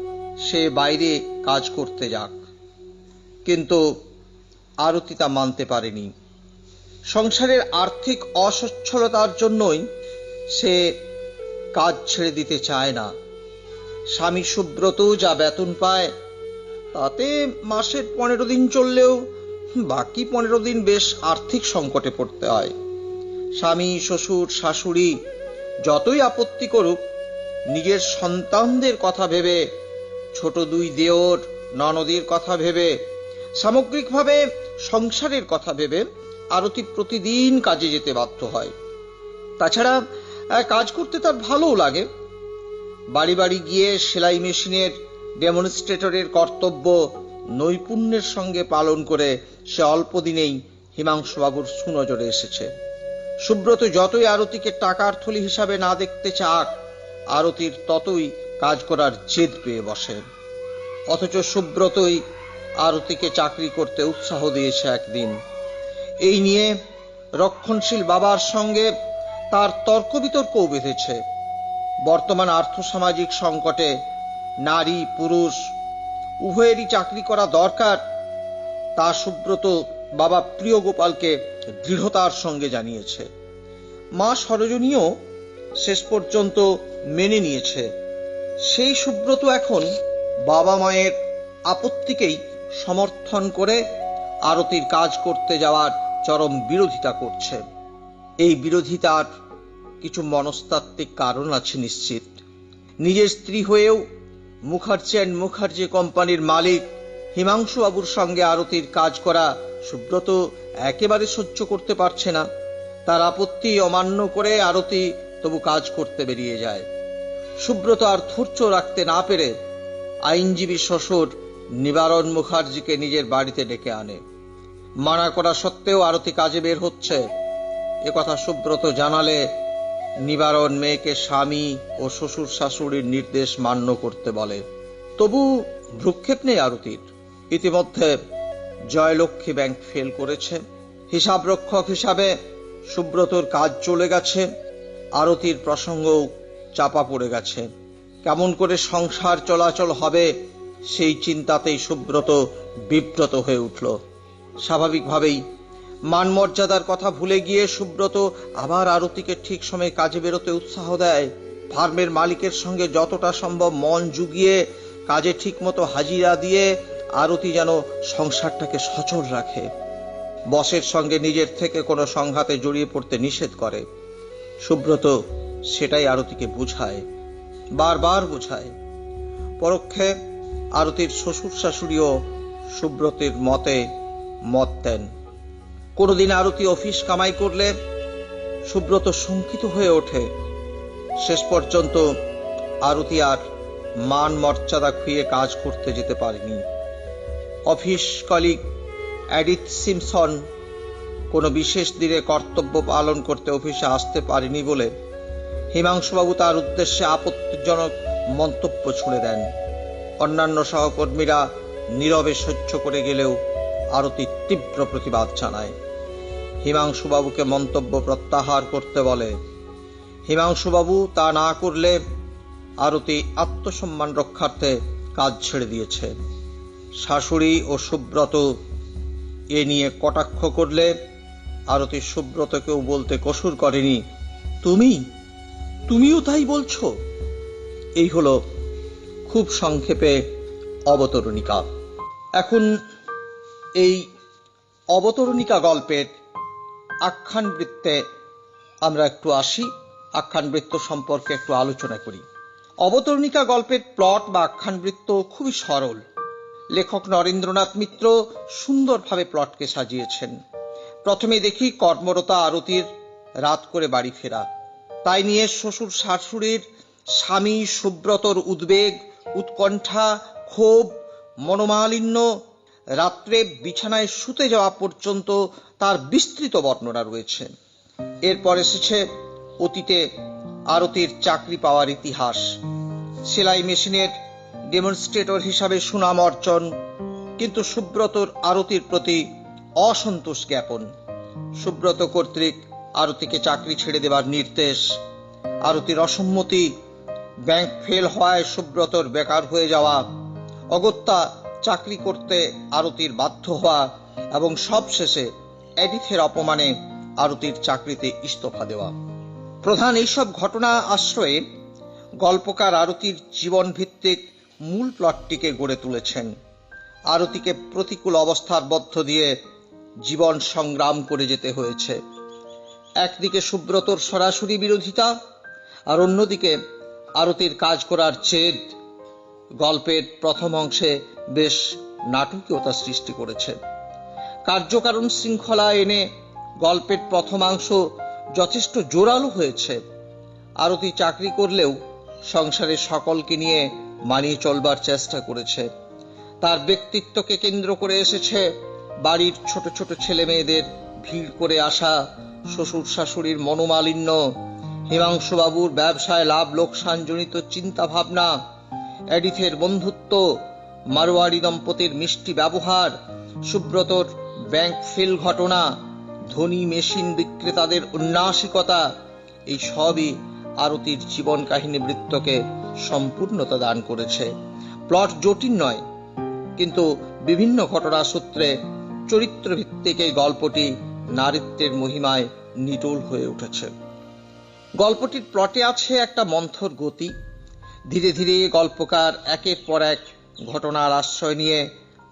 সে বাইরে কাজ করতে যাক, কিন্তু আরতি তা মানতে পারেনি। সংসারের আর্থিক অসচ্ছলতার জন্যই সে কাজ ছেড়ে দিতে চায় না। স্বামী সুব্রত যা বেতন পায় তাতে মাসের 15 দিন চললেও বাকি 15 দিন বেশ আর্থিক সংকটে পড়তে হয়। স্বামী শ্বশুর শাশুড়ি যতই আপত্তি করুক, নিজের সন্তানদের কথা ভেবে, ছোট 2 দেওর ননদের কথা ভেবে, সামগ্রিকভাবে সংসারের কথা ভেবে আরতি প্রতিদিন কাজে যেতে বাধ্য হয়। তাছাড়া কাজ করতে তার ভালোও লাগে। বাড়ি বাড়ি গিয়ে সেলাই মেশিনের ডেমনস্ট্রেটরের কর্তব্য নৈপুণ্যের সঙ্গে পালন করে সে অল্প দিনেই হিমাংশুবাবুর সুনজরে এসেছে। সুব্রত যতই আরতিকে টাকার থলি হিসাবে না দেখতে চাক, আরতির ততই কাজ করার জেদ পেয়ে বসে। অথচ সুব্রতই আরতিকে চাকরি করতে উৎসাহ দিয়েছে একদিন। এই নিয়ে রক্ষণশীল বাবার সঙ্গে তার তর্ক বিতর্কও বেঁধেছে। বর্তমান আর্থসামাজিক সংকটে নারী পুরুষ উভয়েরই চাকরি করা দরকার, তা সুব্রত বাবা প্রিয় গোপালকে দৃঢ়তার সঙ্গে জানিয়েছে। মা সরোজিনীও শেষ পর্যন্ত মেনে নিয়েছে। সেই সুব্রত এখন বাবা মায়ের আপত্তিকেই সমর্থন করে আরতির কাজ করতে যাওয়ার চরম বিরোধিতা করছে। এই বিরোধিতার কিছু মনস্তাত্ত্বিক কারণ আছে নিশ্চিত। নিজের স্ত্রী হয়েও মুখার্জি অ্যান্ড মুখার্জি কোম্পানির মালিক হিমাংশু বাবুর সঙ্গে আরতির কাজ করা সুব্রত একেবারে সহ্য করতে পারছে না। তার আপত্তি অমান্য করে আরতি তবু কাজ করতে বেরিয়ে যায়। সুব্রত আর ধৈর্য রাখতে না পেরে আইনজীবী শ্বশুর নিবারণ মুখার্জিকে নিজের বাড়িতে ডেকে আনে। মানা করা সত্ত্বেও আরতি কাজে বের হচ্ছে একথা সুব্রত জানালে নিবারণ মেয়েকে স্বামী ও শ্বশুর শাশুড়ির নির্দেশ মান্য করতে বলে। তবু ভ্রুক্ষেপ নেই আরতির। ইতিমধ্যে জয়লক্ষ্মী ব্যাংক ফেল করেছে। হিসাব রক্ষক হিসাবে সুব্রতর কাজ চলে গেছে। আরতির প্রসঙ্গও চাপা পড়ে গেছে। কেমন করে সংসার চলাচল হবে সেই চিন্তাতেই সুব্রত বিব্রত হয়ে উঠল। স্বাভাবিকভাবেই মান মর্যাদার কথা ভুলে গিয়ে সুব্রত আবার আরতিকে ঠিক সময়ে কাজে বেরোতে উৎসাহ দেয়। ফার্মের মালিকের সঙ্গে যতটা সম্ভব মন জুগিয়ে কাজে ঠিক মতো হাজিরা দিয়ে আরতি যেন সংসারটাকে সচল রাখে। বসের সঙ্গে নিজের থেকে কোনো সংঘাতে জড়িয়ে পড়তে নিষেধ করে। সুব্রত সেটাই আরতিকে বুঝায়, বারবার বোঝায়। পরোক্ষে আরতির শ্বশুর শাশুড়িও সুব্রতের মতে মত দেন। কোনোদিন আরতি অফিস কামাই করলে সুব্রত শঙ্কিত হয়ে ওঠে। শেষ পর্যন্ত আরতি আর মান মর্যাদা খুইয়ে কাজ করতে যেতে পারেনি। অফিস কলিগ এডিথ সিমসন কোনো বিশেষ দিনে কর্তব্য পালন করতে অফিসে আসতে পারেনি বলে হিমাংশুবাবু তার উদ্দেশ্যে আপত্তিজনক মন্তব্য ছুঁড়ে দেন। অন্যান্য সহকর্মীরা নীরবে সহ্য করে গেলেও আরতি তীব্র প্রতিবাদ জানায়। হিমাংশুবাবুকে মন্তব্য প্রত্যাহার করতে বলে। হিমাংশুবাবু তা না করলে আরতি আত্মসম্মান রক্ষার্থে কাজ ছেড়ে দিয়েছে। শাশুড়ি ও সুব্রত এ নিয়ে কটাক্ষ করলে আরতি সুব্রতকেও বলতে কসুর করেনি, তুমিও তাই বলছো। এই হলো খুব সংক্ষেপে অবতরণিকা। এখন এই অবতরণিকা গল্পের আখ্যানবৃত্তে আমরা একটু আসি, আখ্যানবৃত্ত সম্পর্কে একটু আলোচনা করি। অবতরণিকা গল্পের প্লট বা আখ্যানবৃত্ত খুবই সরল। লেখক নরেন্দ্রনাথ মিত্র সুন্দরভাবে প্লটকে সাজিয়েছেন। প্রথমে দেখি কর্মরতা আরতির রাত করে বাড়ি ফেরা। তাই নিয়ে শ্বশুর শাশুড়ির স্বামী সুব্রতর উদ্বেগ, উৎকণ্ঠা, ক্ষোভ, মনোমালিন্য, রাত্রে বিছানায় শুতে যাওয়া পর্যন্ত তার বিস্তৃত বর্ণনা রয়েছে। এরপর এসেছে অতীতে আরতির চাকরি পাওয়ার ইতিহাস, সেলাই মেশিনের ডেমনস্ট্রেটর হিসাবে সুনাম অর্জন, কিন্তু সুব্রতর আরতির প্রতি অসন্তোষ জ্ঞাপন, সুব্রত কর্তৃক আরতিকে চাকরি ছেড়ে দেবার নির্দেশ, আরতির অসম্মতি, ব্যাংক ফেল হওয়ায় সুব্রতর বেকার হয়ে যাওয়া, অগত্যা চাকরি করতে আরতির বাধ্য হওয়া এবং সবশেষে এডিথের অপমানে আরতির চাকরিতে ইস্তফা দেওয়া। প্রধান এইসব ঘটনা আশ্রয়ে গল্পকার আরতির জীবন ভিত্তিক মূল প্লটটিকে গড়ে তুলেছেন। আরতিকে প্রতিকূল অবস্থার মধ্য দিয়ে জীবন সংগ্রাম করে যেতে হয়েছে। একদিকে সুব্রতর সরাসরি বিরোধিতা, আর অন্যদিকে আরতির কাজ করার জেদ গল্পের প্রথম অংশে বেশ নাটকীয়তা সৃষ্টি করেছে। কার্যকারণ শৃঙ্খলা এনে গল্পের প্রথমাংশ যথেষ্ট জোরালো হয়েছে। আরতি চাকরি করলেও সংসারের সকলকে নিয়ে মানিয়ে চলবার চেষ্টা করেছে। তার ব্যক্তিত্বকে কেন্দ্র করে এসেছে বাড়ির ছোট ছোট ছেলে মেয়েদের ভিড় করে আসা, শ্বশুর শাশুড়ির মনোমালিন্য, হিমাংশুবাবুর ব্যবসায় লাভ লোকসান জনিত চিন্তা ভাবনা, এডিথের বন্ধুত্ব, মারোয়ারি দম্পতির মিষ্টি ব্যবহার, সুব্রতর ব্যাংক ফেল ঘটনা, ধনী মেশিন বিক্রেতাদের উন্নাসিকতা, এই সবই আরতির জীবন কাহিনী বৃত্তকে সম্পূর্ণতা দান করেছে। প্লট জটিল নয়, কিন্তু বিভিন্ন ঘটনা সূত্রে চরিত্র ভিত্তিক এই গল্পটি নারীত্বের মহিমায় নিটোল হয়ে উঠেছে। গল্পটির প্লটে আছে একটা মন্থর গতি। ধীরে ধীরে গল্পকার একের পর এক ঘটনার আশ্রয় নিয়ে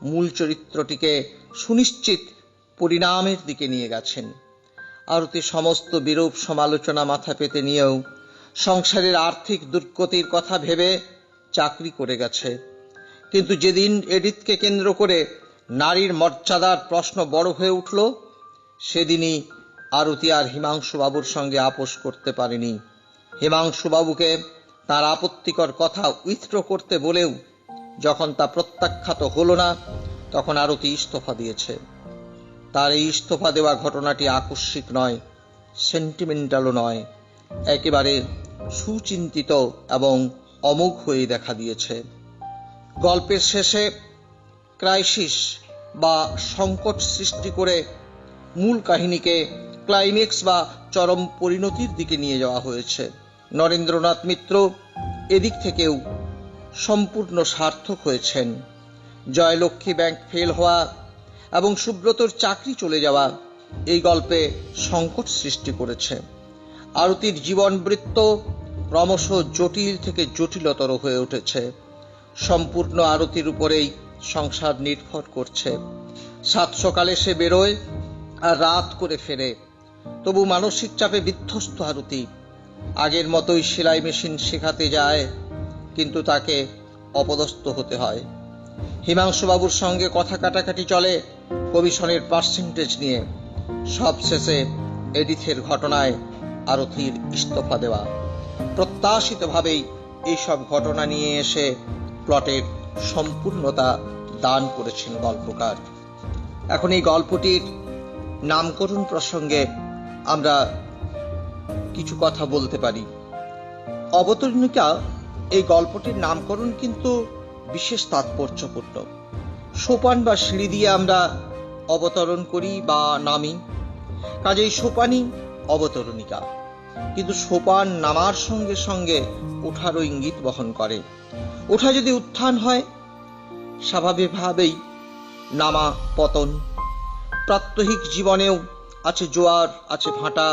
মূল চরিত্রটিকে সুনিশ্চিত পরিণামের দিকে নিয়ে গেছেন। আরতি সমস্ত বিরূপ সমালোচনা মাথা পেতে নিয়েও সংসারের আর্থিক দুর্গতির কথা ভেবে চাকরি করে গেছে। কিন্তু যেদিন এডিথকে কেন্দ্র করে নারীর মর্যাদার প্রশ্ন বড় হয়ে উঠল, সেদিনই আরতি আর হিমাংশুবাবুর সঙ্গে আপোষ করতে পারেনি। হিমাংশুবাবুকে তার আপত্তিকর কথা উইথড্র করতে বলেও যখন তা প্রত্যাখ্যাত হলো না, তখন আরতি ইস্তফা দিয়েছে। তার এই ইস্তফা দেওয়া ঘটনাটি আকস্মিক নয়, সেন্টিমেন্টালও নয়, একেবারে সুচিন্তিত এবং অমোঘ হয়ে দেখা দিয়েছে। গল্পের শেষে ক্রাইসিস বা সংকট সৃষ্টি করে মূল কাহিনীকে ক্লাইম্যাক্স বা চরম পরিণতির দিকে নিয়ে যাওয়া হয়েছে। নরেন্দ্রনাথ মিত্র এদিক থেকেও সম্পূর্ণ সার্থক হয়েছেন। জয়লক্ষ্মী ব্যাংক ফেল হওয়া এবং সুব্রতর চাকরি চলে যাওয়া এই গল্পে সংকট সৃষ্টি করেছে। আরতির জীবন বৃত্ত ক্রমশ জটিল থেকে জটিলতর হয়ে উঠেছে। সম্পূর্ণ আরতির উপরেই সংসার নির্ভর করছে। সাত সকালে সে বেরোয় আর রাত করে ফেরে, তবু মানসিক চাপে বিধ্বস্ত আরতি। আগের মতোই সেলাই মেশিন শেখাতে যায়, কিন্তু তাকে অপদস্থ হতে হয়। হিমাংশুবাবুর সঙ্গে কথা কাটাকাটি চলে কমিশনের পার্সেন্টেজ নিয়ে। সবশেষে এডিথের ঘটনায় আরতির ইস্তফা দেওয়া। প্রত্যাশিতভাবেই এইসব ঘটনা নিয়ে এসে প্লটের সম্পূর্ণতা দান করেছেন গল্পকার। এখন এই গল্পটির নামকরণ প্রসঙ্গে আমরা কিছু কথা বলতে পারি। অবতরণিকা এই গল্পটির নামকরণ কিন্তু বিশেষ তাৎপর্যপূর্ণ। সোপান বা সিঁড়ি দিয়ে আমরা অবতরণ করি বা নামি, কাজেই সোপানই অবতরণিকা। কিন্তু সোপান নামার সঙ্গে সঙ্গে ওঠারও ইঙ্গিত বহন করে। ওঠা যদি উত্থান হয়, স্বাভাবিকভাবেই নামা পতন। প্রাত্যহিক জীবনেও আছে জোয়ার, আছে ভাটা।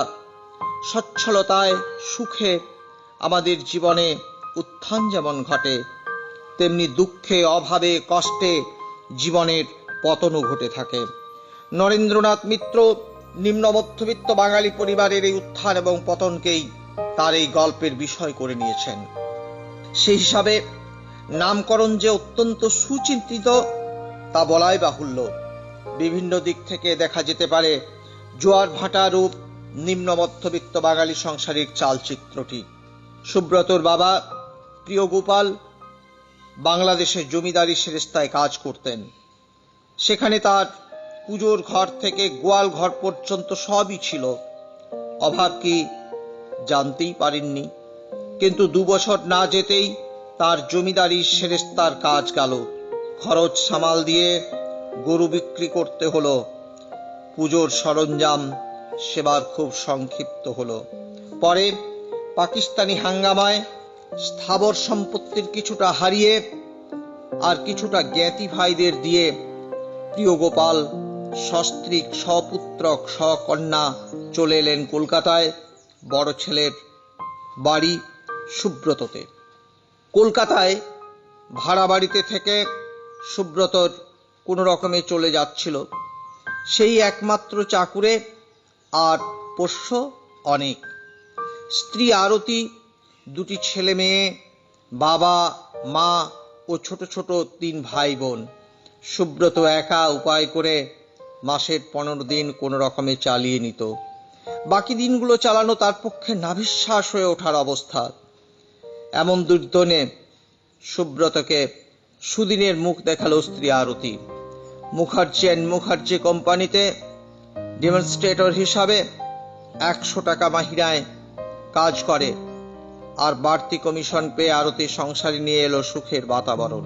সচ্ছলতায়, সুখে আমাদের জীবনে উত্থান যেমন ঘটে, তেমনি দুঃখে, অভাবে, কষ্টে জীবনের পতনও ঘটে থাকে। নরেন্দ্রনাথ মিত্র নিম্ন মধ্যবিত্ত বাঙালি পরিবারের এই উত্থান এবং পতনকেই তার এই গল্পের বিষয় করে নিয়েছেন। সেই হিসাবে নামকরণ যে অত্যন্ত সুচিন্তিত তা বলাই বাহুল্য। বিভিন্ন দিক থেকে দেখা যেতে পারে জোয়ার ভাটা রূপ নিম্ন মধ্যবিত্ত বাঙালি সংসারিক চালচিত্রটি। সুব্রতর বাবা প্রিয়গোপাল বাংলাদেশের জমিদারি সেরেস্তায় কাজ করতেন। সেখানে তার পুজোর ঘর থেকে গোয়াল ঘর পর্যন্ত সবই ছিল। অভাব কি জানতেই পারেননি, কিন্তু 2 বছর না যেতেই তার জমিদারি সেরেস্তার কাজ গেল। খরচ সামাল দিয়ে গরু বিক্রি করতে হলো। পুজোর সরঞ্জাম সেবার খুব সংক্ষিপ্ত হলো। পরে পাকিস্তানি হাঙ্গামায় স্থাবর সম্পত্তির কিছুটা হারিয়ে আর কিছুটা জ্ঞাতি ভাইদের দিয়ে প্রিয়গোপাল সস্ত্রীক, সপুত্রক, সকন্যা চলে এলেন কলকাতায় বড় ছেলের বাড়ি সুব্রততে। কলকাতায় ভাড়া বাড়িতে থেকে সুব্রতর কোনো রকমে চলে যাচ্ছিল। সেই একমাত্র চাকুরে আর পোষ্য অনেক। স্ত্রী আরতি, 2টি ছেলে মেয়ে, বাবা মা ও ছোট ছোট 3 ভাই বোন। সুব্রত একা উপায় করে মাসের 15 দিন কোনো রকমে চালিয়ে নিত। বাকি দিনগুলো চালানো তার পক্ষে নাভিশ্বাস হয়ে ওঠার অবস্থা। এমন দুর্দিনে সুব্রতকে সুদিনের মুখ দেখালো স্ত্রী আরতি। মুখার্জি অ্যান্ড মুখার্জি কোম্পানিতে ডেমনস্ট্রেটর হিসাবে 100 টাকা মাহিনায় কাজ করে, আর বাড়তি কমিশন পেয়ে আরতি সংসারে নিয়ে এলো সুখের বাতাবরণ।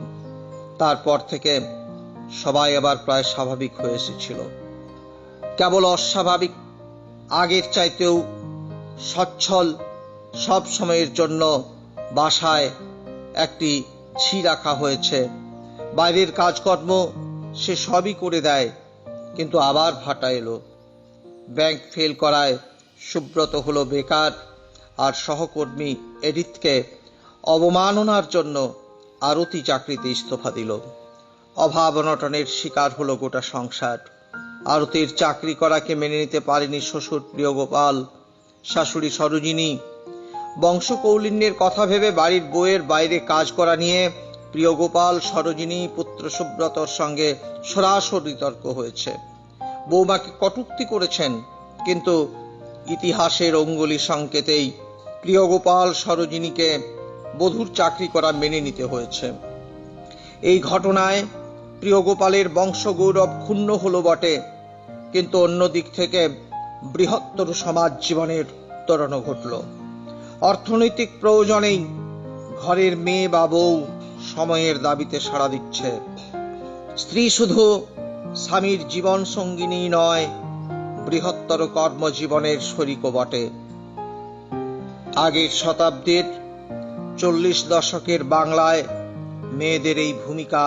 তারপর থেকে সবাই আবার প্রায় স্বাভাবিক হয়ে এসেছিল। কেবল অস্বাভাবিক আগের চাইতেও সচ্ছল, সব সময়ের জন্য বাসায় একটি ঝি রাখা হয়েছে। বাইরের কাজকর্ম সে সবই করে দেয়, কিন্তু আবার ভাটা এলো। ব্যাংক ফেল করায় সুব্রত হলো বেকার, আর সহকর্মী এডিথকে অবমাননার জন্য আরতি চাকরিতে ইস্তফা দিল। অভাব অনটনের শিকার হলো গোটা সংসার। আরতির চাকরি করাকে মেনে নিতে পারেনি শ্বশুর প্রিয়গোপাল, শাশুড়ি সরোজিনী। বংশকৌলিন্যের কথা ভেবে বাড়ির বউয়ের বাইরে কাজ করা নিয়ে প্রিয়গোপাল, সরোজিনী, পুত্র সুব্রতর সঙ্গে সরাসরি তর্ক হয়েছে। বৌমাকে কটূক্তি করেছেন, কিন্তু ইতিহাসের অঙ্গুলি সংকেতেই প্রিয়গোপাল সরোজিনীকে বধূর চাকরি করা মেনে নিতে হয়েছে। এই ঘটনায় প্রিয়গোপালের বংশগৌরব ক্ষুণ্ণ হলো বটে, কিন্তু অন্য দিক থেকে বৃহত্তর সমাজ জীবনের উত্তরণ ঘটল। অর্থনৈতিক প্রয়োজনেই ঘরের মেয়ে বা বউ সময়ের দাবিতে সাড়া দিচ্ছে। স্ত্রী শুধু স্বামীর জীবন সঙ্গিনী নয়, বৃহত্তর কর্মজীবনের শরিকও বটে। আগের শতাব্দীর 40 দশকের বাংলায় মেয়েদের এই ভূমিকা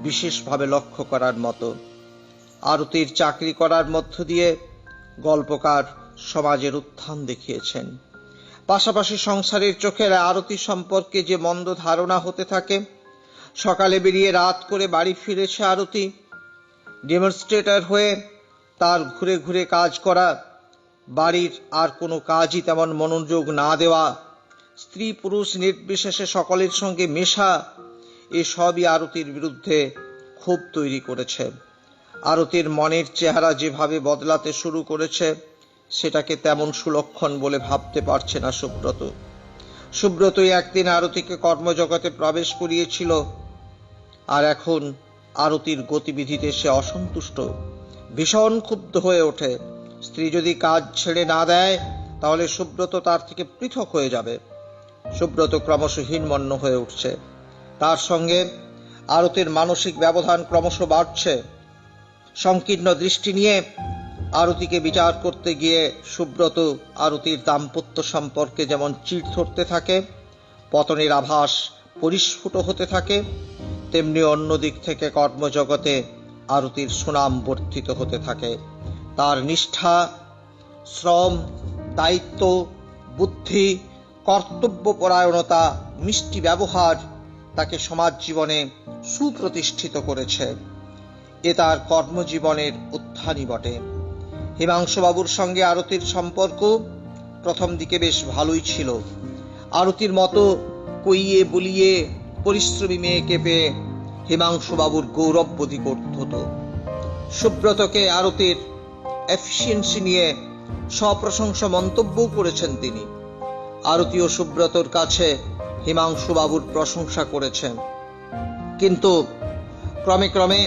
বিশেষভাবে লক্ষ্য করার মতো। আরতির চাকরি করার মধ্য দিয়ে গল্পকার সমাজের উত্থান দেখিয়েছেন। পাশাপাশি সংসারের চোখের আরতি সম্পর্কে যে মন্দ ধারণা হতে থাকে। সকালে বেরিয়ে রাত করে বাড়ি ফিরেছে আরতি, ডেমনস্ট্রেটর হয়ে তার ঘুরে ঘুরে কাজ করা, বাড়ির আর কোনো কাজই তেমন মনোযোগ না দেওয়া, স্ত্রী পুরুষ নির্বিশেষে সকলের সঙ্গে মেশা, এসবই আরতির বিরুদ্ধে ক্ষোভ তৈরি করেছে। আরতির মনের চেহারা যেভাবে বদলাতে শুরু করেছে, সেটাকে তেমন সুলক্ষণ বলে ভাবতে পারছে না সুব্রত। সুব্রতই একদিন আরতিকে কর্মজগতে প্রবেশ করিয়েছিল, আর এখন আরতির গতিবিধিতে সে অসন্তুষ্ট, ভীষণ ক্ষুব্ধ হয়ে ওঠে। স্ত্রী যদি কাজ ছেড়ে না দেয়, তাহলে সুব্রত তার থেকে পৃথক হয়ে যাবে। সুব্রত ক্রমশ হীনমন্য হয়ে উঠছে। তার সঙ্গে আরতির মানসিক ব্যবধান ক্রমশ বাড়ছে। সংকীর্ণ দৃষ্টি নিয়ে আরতিকে বিচার করতে গিয়ে সুব্রত আরতির দাম্পত্য সম্পর্কে যেমন চিড় ধরতে থাকে, পতনের আভাস পরিস্ফুট হতে থাকে, তেমনি অন্য দিক থেকে কর্মজগতে আরতির সুনাম বর্ধিত হতে থাকে। তার নিষ্ঠা, শ্রম, দায়িত্ব, বুদ্ধি, কর্তব্যপরায়ণতা, মিষ্টি ব্যবহার তাকে সমাজ জীবনে সুপ্রতিষ্ঠিত করেছে। এ তার কর্মজীবনের উত্থানই বটে। হিমাংশুবাবুর সঙ্গে আরতির সম্পর্ক প্রথম দিকে বেশ ভালোই ছিল। আরতির মতো কইয়ে বলিয়ে পরিশ্রমী মেয়েকে পেয়ে হিমাংশুবাবুর গৌরব বোধ হতো। সুব্রতকে আরতির এফিসিয়েন্সি নিয়ে সপ্রশংসা মন্তব্যও করেছেন তিনি। আরতি ও সুব্রতর কাছে হিমাংশুবাবুর প্রশংসা করেছেন, কিন্তু ক্রমে ক্রমে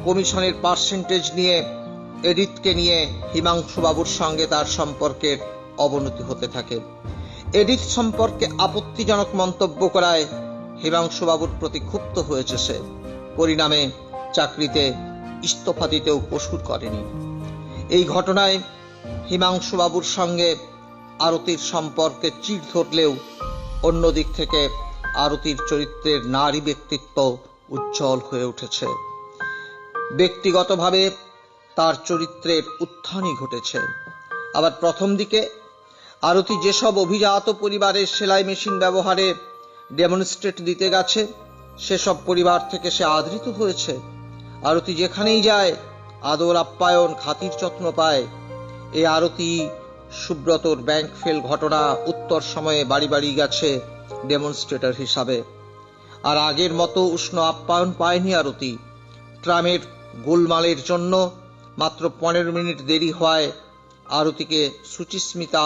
কমিশনের পার্সেন্টেজ নিয়ে, এডিথকে নিয়ে হিমাংশুবাবুর সঙ্গে তার সম্পর্কের অবনতি হতে থাকে। এডিথ সম্পর্কে আপত্তিজনক মন্তব্য করায় হিমাংশুবাবুর প্রতি ক্ষুব্ধ হয়েছে সে। পরিণামে চাকরিতে ইস্তফা দিতেও কসুর করেনি। এই ঘটনায় হিমাংশুবাবুর সঙ্গে আরতির সম্পর্কে চিড় ধরলেও অন্য দিক থেকে আরতির চরিত্রের নারী ব্যক্তিত্ব উজ্জ্বল হয়ে উঠেছে। ব্যক্তিগতভাবে তার চরিত্রের উত্থানই ঘটেছে। আবার প্রথম দিকে আরতি যেসব অভিজাত পরিবারের সেলাই মেশিন ব্যবহারে ডেমনস্ট্রেট দিতে গেছে, সেসব পরিবার থেকে সে আদৃত হয়েছে। আরতি যেখানেই যায় আদর আপ্যায়ন, খাতির যত্ন পায়। এই আরতি সুব্রতর ব্যাংক ফেল ঘটনা উত্তর সময়ে বাড়ি বাড়ি গেছে ডেমনস্ট্রেটর হিসাবে। আর আগের মতো উষ্ণ আপ্যায়ন পায়নি আরতি। ট্রামের গোলমালের জন্য মাত্র 15 মিনিট দেরি হওয়ায় আরতিকে সুচিস্মিতা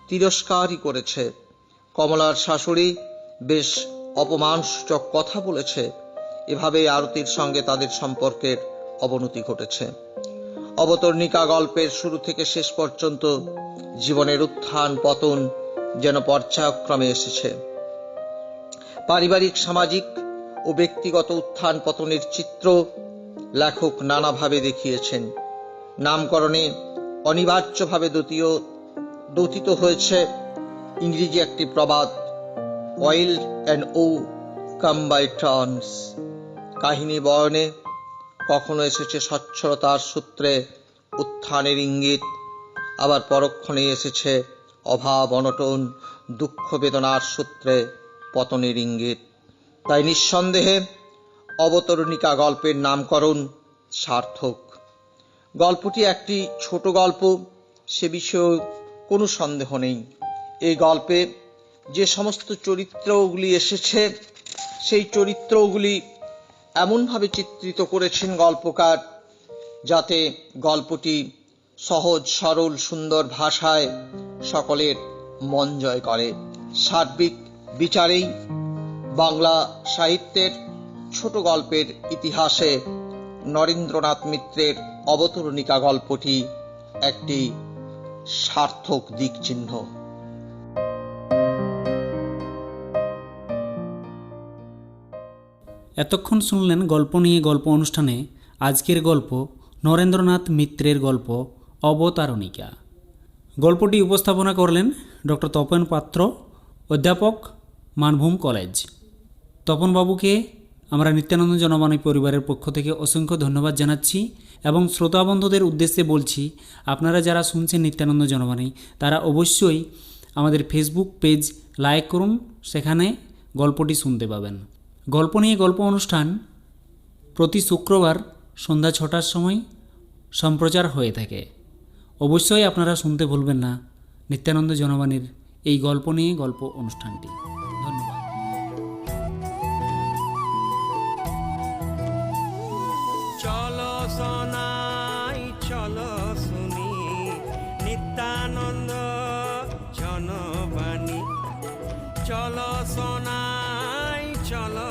তিরস্কারই করেছে। কমলার শাশুড়ি বেশ অপমানসূচক কথা বলেছে। এভাবেই আরতির সঙ্গে তাদের সম্পর্কের অবনতি ঘটেছে। অবতরণিকা গল্পের শুরু থেকে শেষ পর্যন্ত জীবনের উত্থান পতন যেন পর্যায়ক্রমে এসেছে। পারিবারিক, সামাজিক ও ব্যক্তিগত উত্থান পতনের চিত্র লেখক নানাভাবে দেখিয়েছেন। নামকরণে অনিবার্যভাবে দ্যোতিত হয়েছে ইংরেজি একটি প্রবাদ, weal and woe come by turns. কাহিনী বয়নে কখনো এসেছে সচ্ছলতার সূত্রে উত্থানের ইঙ্গিত, আবার পরক্ষণে এসেছে অভাব অনটন দুঃখ বেদনার সূত্রে পতনের ইঙ্গিত। তাই নিঃসন্দেহে অবতরণিকা গল্পের নামকরণ সার্থক। গল্পটি একটি ছোট গল্প, সে বিষয়ে কোনো সন্দেহ নেই। এই গল্পে যে সমস্ত চরিত্রগুলি এসেছে, সেই চরিত্রগুলি এমনভাবে চিত্রিত করেছেন গল্পকার, যাতে গল্পটি সহজ সরল সুন্দর ভাষায় সকলের মন জয় করে। সার্বিক বিচারেই বাংলা সাহিত্যের ছোট গল্পের ইতিহাসে নরেন্দ্রনাথ মিত্রের অবতরণিকা গল্পটি একটি সার্থক দিক চিহ্ন। এতক্ষণ শুনলেন গল্প নিয়ে গল্প অনুষ্ঠানে আজকের গল্প নরেন্দ্রনাথ মিত্রের গল্প অবতারণিকা। গল্পটি উপস্থাপনা করলেন ডক্টর তপন পাত্র, অধ্যাপক, মানভূম কলেজ। তপনবাবুকে আমরা নিত্যানন্দ জনবাণী পরিবারের পক্ষ থেকে অসংখ্য ধন্যবাদ জানাচ্ছি এবং শ্রোতাবন্ধুদের উদ্দেশ্যে বলছি, আপনারা যারা শুনছেন নিত্যানন্দ জনবাণী তারা অবশ্যই আমাদের ফেসবুক পেজ লাইক করুন, সেখানে গল্পটি শুনতে পাবেন। গল্প নিয়ে গল্প অনুষ্ঠান প্রতি শুক্রবার সন্ধ্যা 6টার সময় সম্প্রচার হয়ে থাকে। অবশ্যই আপনারা শুনতে ভুলবেন না নিত্যানন্দ জনবাণীর এই গল্প নিয়ে গল্প অনুষ্ঠানটি। ধন্যবাদ। চলো সোনাই চলো শুনি নিত্যানন্দ জনবাণী। চলো সোনাই চলো